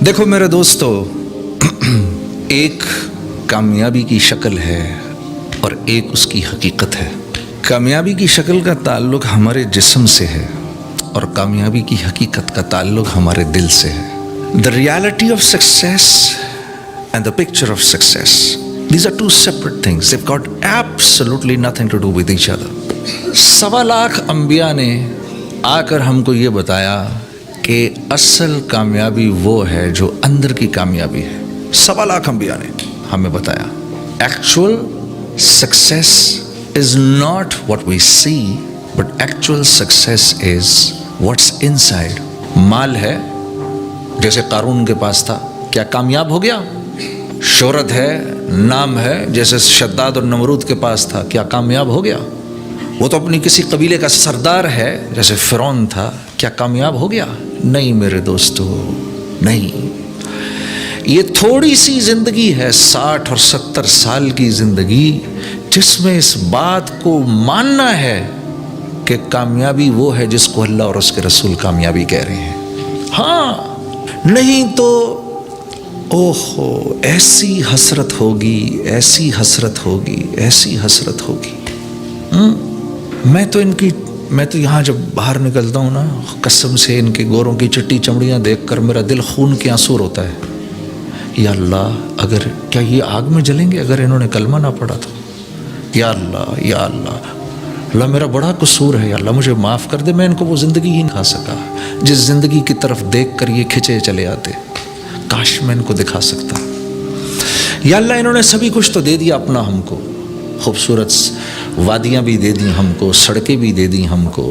देखो मेरे दोस्तों, एक कामयाबी की शक्ल है और एक उसकी हकीकत है। कामयाबी की शक्ल का ताल्लुक़ हमारे जिस्म से है और कामयाबी की हकीकत का ताल्लुक़ हमारे दिल से है। The reality of success and the picture of success, these are two separate things. They've got absolutely nothing to do with each other. 1.25 lakh अंबिया ने आकर हमको ये बताया कि असल कामयाबी वो है जो अंदर की कामयाबी है। 1.25 लाख अंबिया ने हमें बताया actual success is not what we see, but actual success is what's inside. माल है, जैसे कारून के पास था, क्या कामयाब हो गया? शोहरत है, नाम है, जैसे शद्दाद और नमरूद के पास था, क्या कामयाब हो गया? वो तो अपनी किसी कबीले का सरदार है, जैसे फिरौन था, क्या कामयाब हो गया? नहीं मेरे दोस्तों, नहीं। ये थोड़ी सी ज़िंदगी है, 60 और 70 साल की ज़िंदगी, जिसमें इस बात को मानना है कि कामयाबी वो है जिसको अल्लाह और उसके रसूल कामयाबी कह रहे हैं। हाँ, नहीं तो ओहो ऐसी हसरत होगी, ऐसी हसरत होगी, ऐसी हसरत होगी। मैं तो यहाँ जब बाहर निकलता हूँ ना, कसम से इनके गोरों की चिट्टी चमड़ियाँ देखकर मेरा दिल खून के आंसू रोता है। या अल्लाह, अगर क्या ये आग में जलेंगे अगर इन्होंने कलमा ना पढ़ा तो? या अल्लाह, या अल्लाह, अल्लाह मेरा बड़ा कसूर है, या अल्लाह मुझे माफ़ कर दे, मैं इनको वो ज़िंदगी ही नहीं खा सका जिस ज़िंदगी की तरफ देख कर ये खिंचे चले आते। काश मैं इनको दिखा सकता। या अल्लाह, इन्होंने सभी कुछ तो दे दिया अपना हमको, खूबसूरत वादियाँ भी दे दी हमको, सड़कें भी दे दी हमको,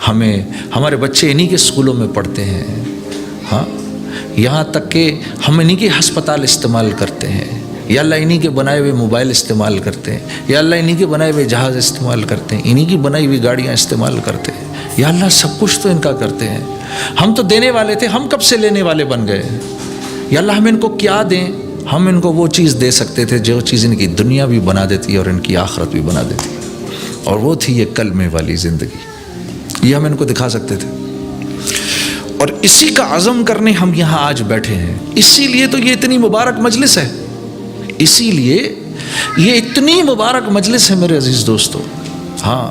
हमारे बच्चे इन्हीं के स्कूलों में पढ़ते हैं। हाँ, यहाँ तक कि हम इन्हीं के हस्पताल इस्तेमाल करते हैं। या अल्लाह, इन्हीं के बनाए हुए मोबाइल इस्तेमाल करते हैं। या अल्लाह, इन्हीं के बनाए हुए जहाज़ इस्तेमाल करते हैं, इन्हीं की बनाई हुई गाड़ियाँ इस्तेमाल करते हैं। या अल्लाह, सब कुछ तो इनका करते हैं। हम तो देने वाले थे, हम कब से लेने वाले बन गए? या अल्लाह, हम इनको क्या दें? हम इनको वो चीज़ दे सकते थे जो चीज़ इनकी दुनिया भी बना देती और इनकी आखरत भी बना देती, और वो थी ये कलमे वाली ज़िंदगी। ये हम इनको दिखा सकते थे, और इसी का अज़म करने हम यहाँ आज बैठे हैं। इसीलिए तो ये इतनी मुबारक मजलिस है, इसीलिए ये इतनी मुबारक मजलिस है मेरे अजीज़ दोस्तों। हाँ,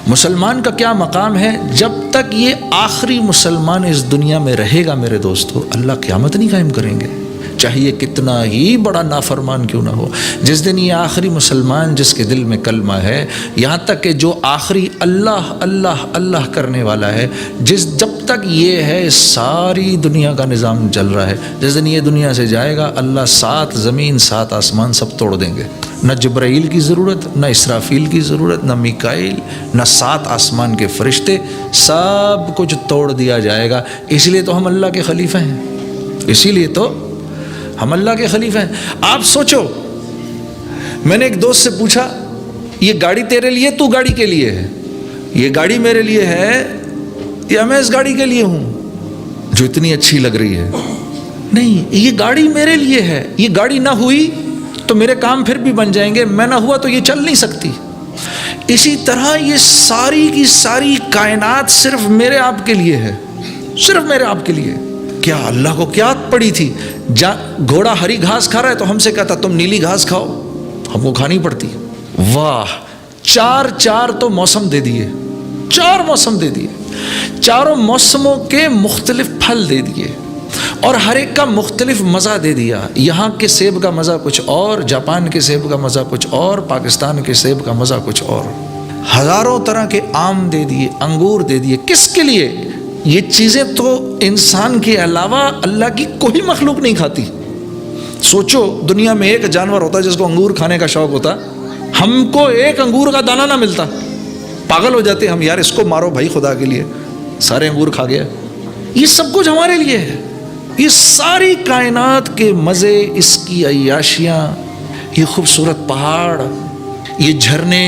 मुसलमान का क्या मकाम है? जब तक ये आखिरी मुसलमान इस दुनिया में रहेगा मेरे दोस्तों, अल्लाह क़यामत नहीं कायम करेंगे, चाहे ये कितना ही बड़ा नाफरमान क्यों ना हो। जिस दिन ये आखिरी मुसलमान जिसके दिल में कलमा है, यहाँ तक कि जो आखिरी अल्लाह अल्लाह अल्लाह करने वाला है, जब तक ये है सारी दुनिया का निज़ाम चल रहा है। जिस दिन ये दुनिया से जाएगा, अल्लाह 7 ज़मीन 7 आसमान सब तोड़ देंगे। न जिब्राइल की ज़रूरत, न इसराफील की ज़रूरत, न मीकाईल, न 7 आसमान के फरिश्ते, सब कुछ तोड़ दिया जाएगा। इसलिए तो हम अल्लाह के खलीफे हैं, इसीलिए तो हम अल्लाह के खलीफे हैं। आप सोचो, मैंने एक दोस्त से पूछा, ये गाड़ी तेरे लिए, तू गाड़ी के लिए है? ये गाड़ी मेरे लिए है या मैं इस गाड़ी के लिए हूँ जो इतनी अच्छी लग रही है? नहीं, ये गाड़ी मेरे लिए है। ये गाड़ी ना हुई तो मेरे काम फिर भी बन जाएंगे, मैं ना हुआ तो ये चल नहीं सकती। इसी तरह ये सारी की सारी कायनात सिर्फ मेरे आपके लिए है, सिर्फ मेरे आपके लिए। क्या अल्लाह को क्या पड़ी थी? घोड़ा हरी घास खा रहा है तो हमसे कहता तुम नीली घास खाओ, हमको खानी पड़ती। वाह, 4 तो मौसम दे दिए, 4 मौसम दे दिए, चारों मौसमों के मुख्तलिफ फल दे दिए, और हर एक का मुख्तलिफ मज़ा दे दिया। यहाँ के सेब का मज़ा कुछ और, जापान के सेब का मज़ा कुछ और, पाकिस्तान के सेब का मज़ा कुछ और। हज़ारों तरह के आम दे दिए, अंगूर दे दिए। किसके लिए? ये चीज़ें तो इंसान के अलावा अल्लाह की कोई मखलूक नहीं खाती। सोचो, दुनिया में एक जानवर होता जिसको अंगूर खाने का शौक़ होता, हमको एक अंगूर का दाना ना मिलता, पागल हो जाते हम, यार इसको मारो भाई खुदा के लिए, सारे अंगूर खा गया। ये सब कुछ हमारे लिए है। ये सारी कायनात के मज़े, इसकी अय्याशियाँ, ये खूबसूरत पहाड़, ये झरने,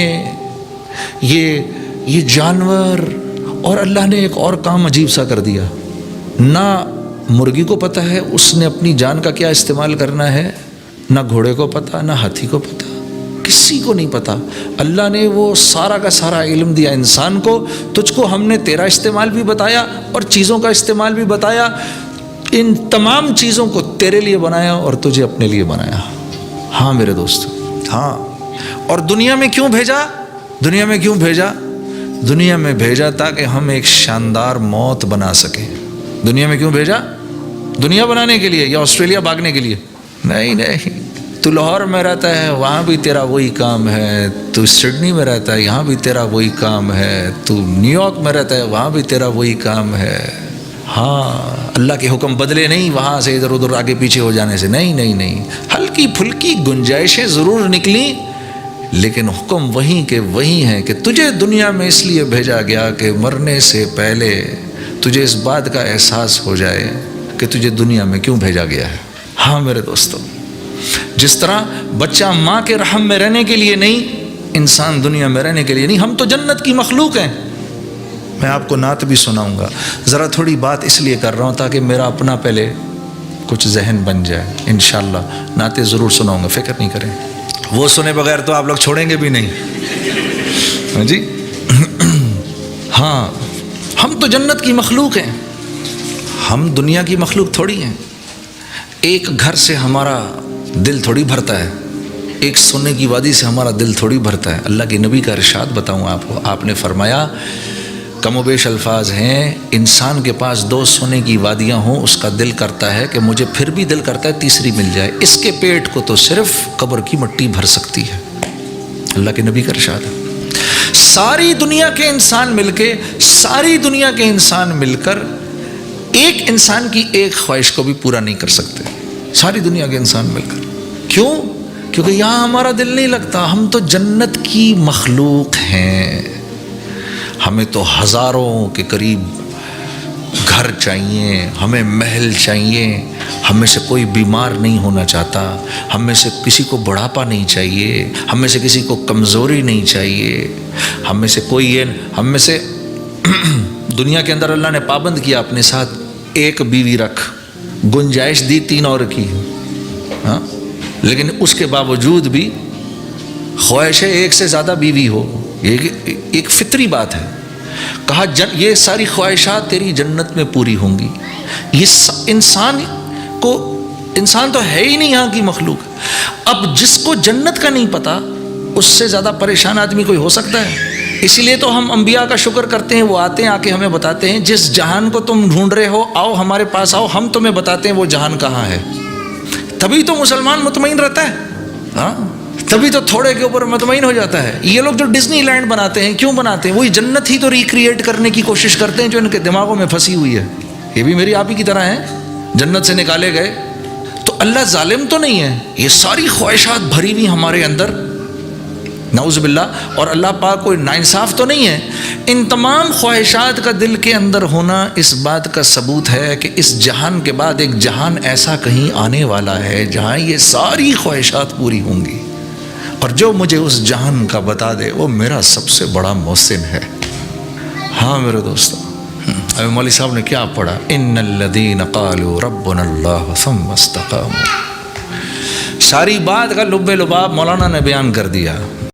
ये जानवर। और अल्लाह ने एक और काम अजीब सा कर दिया, ना मुर्गी को पता है उसने अपनी जान का क्या इस्तेमाल करना है, ना घोड़े को पता, ना हाथी को पता, किसी को नहीं पता। अल्लाह ने वो सारा का सारा इल्म दिया इंसान को। तुझको हमने तेरा इस्तेमाल भी बताया और चीज़ों का इस्तेमाल भी बताया। ان تمام چیزوں کو تیرے لیے بنایا اور تجھے اپنے لیے بنایا. ہاں میرے دوست, ہاں. اور دنیا میں کیوں بھیجا؟ دنیا میں کیوں بھیجا؟ دنیا میں بھیجا تاکہ ہم ایک شاندار موت بنا سکیں. دنیا میں کیوں بھیجا؟ دنیا بنانے کے لیے یا آسٹریلیا بھاگنے کے لیے؟ نہیں نہیں. تو لاہور میں رہتا ہے, وہاں بھی تیرا وہی کام ہے. تو سڈنی میں رہتا ہے, یہاں بھی تیرا وہی کام ہے. تو نیو یارک میں رہتا ہے, وہاں بھی تیرا وہی کام ہے. ہاں, اللہ کے حکم بدلے نہیں وہاں سے ادھر ادھر آگے پیچھے ہو جانے سے. نہیں نہیں نہیں, ہلکی پھلکی گنجائشیں ضرور نکلیں, لیکن حکم وہیں کے وہیں ہے کہ تجھے دنیا میں اس لیے بھیجا گیا کہ مرنے سے پہلے تجھے اس بات کا احساس ہو جائے کہ تجھے دنیا میں کیوں بھیجا گیا ہے. ہاں میرے دوستو, جس طرح بچہ ماں کے رحم میں رہنے کے لیے نہیں, انسان دنیا میں رہنے کے لیے نہیں. ہم تو جنت کی مخلوق ہیں. میں آپ کو نعت بھی سناؤں گا. ذرا تھوڑی بات اس لیے کر رہا ہوں تاکہ میرا اپنا پہلے کچھ ذہن بن جائے. انشاءاللہ نعتیں ضرور سناؤں گا, فکر نہیں کریں. وہ سنے بغیر تو آپ لوگ چھوڑیں گے بھی نہیں. ہاں جی, ہاں, ہم تو جنت کی مخلوق ہیں. ہم دنیا کی مخلوق تھوڑی ہیں. ایک گھر سے ہمارا دل تھوڑی بھرتا ہے, ایک سونے کی وادی سے ہمارا دل تھوڑی بھرتا ہے. اللہ کے نبی کا ارشاد بتاؤں آپ کو, آپ نے فرمایا, کم و بیش الفاظ ہیں, انسان کے پاس 2 سونے کی وادیاں ہوں, اس کا دل کرتا ہے کہ مجھے پھر بھی دل کرتا ہے تیسری مل جائے. اس کے پیٹ کو تو صرف قبر کی مٹی بھر سکتی ہے. اللہ کے نبی کا ارشاد ہے. ساری دنیا کے انسان مل کے, ساری دنیا کے انسان مل کر ایک انسان کی ایک خواہش کو بھی پورا نہیں کر سکتے. ساری دنیا کے انسان مل کر. کیوں؟ کیونکہ یہاں ہمارا دل نہیں لگتا. ہم تو جنت کی مخلوق ہیں. ہمیں تو ہزاروں کے قریب گھر چاہیے, ہمیں محل چاہیے. ہم میں سے کوئی بیمار نہیں ہونا چاہتا, ہم میں سے کسی کو بڑھاپا نہیں چاہیے, ہم میں سے کسی کو کمزوری نہیں چاہیے, ہم میں سے کوئی ہم میں سے دنیا کے اندر اللہ نے پابند کیا اپنے ساتھ ایک بیوی رکھ, گنجائش دی 3 اور کی. ہاں, لیکن اس کے باوجود بھی خواہش ہے ایک سے زیادہ بیوی ہو. یہ ایک فطری بات ہے. کہا یہ ساری خواہشات تیری جنت میں پوری ہوں گی. یہ انسان تو ہے ہی نہیں یہاں کی مخلوق. اب جس کو جنت کا نہیں پتا, اس سے زیادہ پریشان آدمی کوئی ہو سکتا ہے؟ اسی لیے تو ہم انبیاء کا شکر کرتے ہیں, وہ آتے ہیں آ کے ہمیں بتاتے ہیں جس جہان کو تم ڈھونڈ رہے ہو آؤ ہمارے پاس آؤ, ہم تمہیں بتاتے ہیں وہ جہان کہاں ہے. تبھی تو مسلمان مطمئن رہتا ہے. ہاں, تبھی تو تھوڑے کے اوپر مطمئن ہو جاتا ہے. یہ لوگ جو ڈزنی لینڈ بناتے ہیں, کیوں بناتے ہیں؟ وہی جنت ہی تو ریکریٹ کرنے کی کوشش کرتے ہیں جو ان کے دماغوں میں پھنسی ہوئی ہے. یہ بھی میری آپ ہی کی طرح ہیں, جنت سے نکالے گئے. تو اللہ ظالم تو نہیں ہے. یہ ساری خواہشات بھری ہوئی ہمارے اندر, نعوذ باللہ, اور اللہ پاک کوئی ناانصاف تو نہیں ہے. ان تمام خواہشات کا دل کے اندر ہونا اس بات کا ثبوت ہے کہ اس جہان کے بعد ایک جہان ایسا کہیں آنے والا ہے جہاں یہ ساری خواہشات پوری ہوں گی. اور جو مجھے اس جہان کا بتا دے وہ میرا سب سے بڑا محسن ہے. ہاں میرے دوستو, ابھی مولوی صاحب نے کیا پڑھا, ان الذین قالوا ربنا اللہ ثم استقاموا. ساری بات کا لب لباب مولانا نے بیان کر دیا.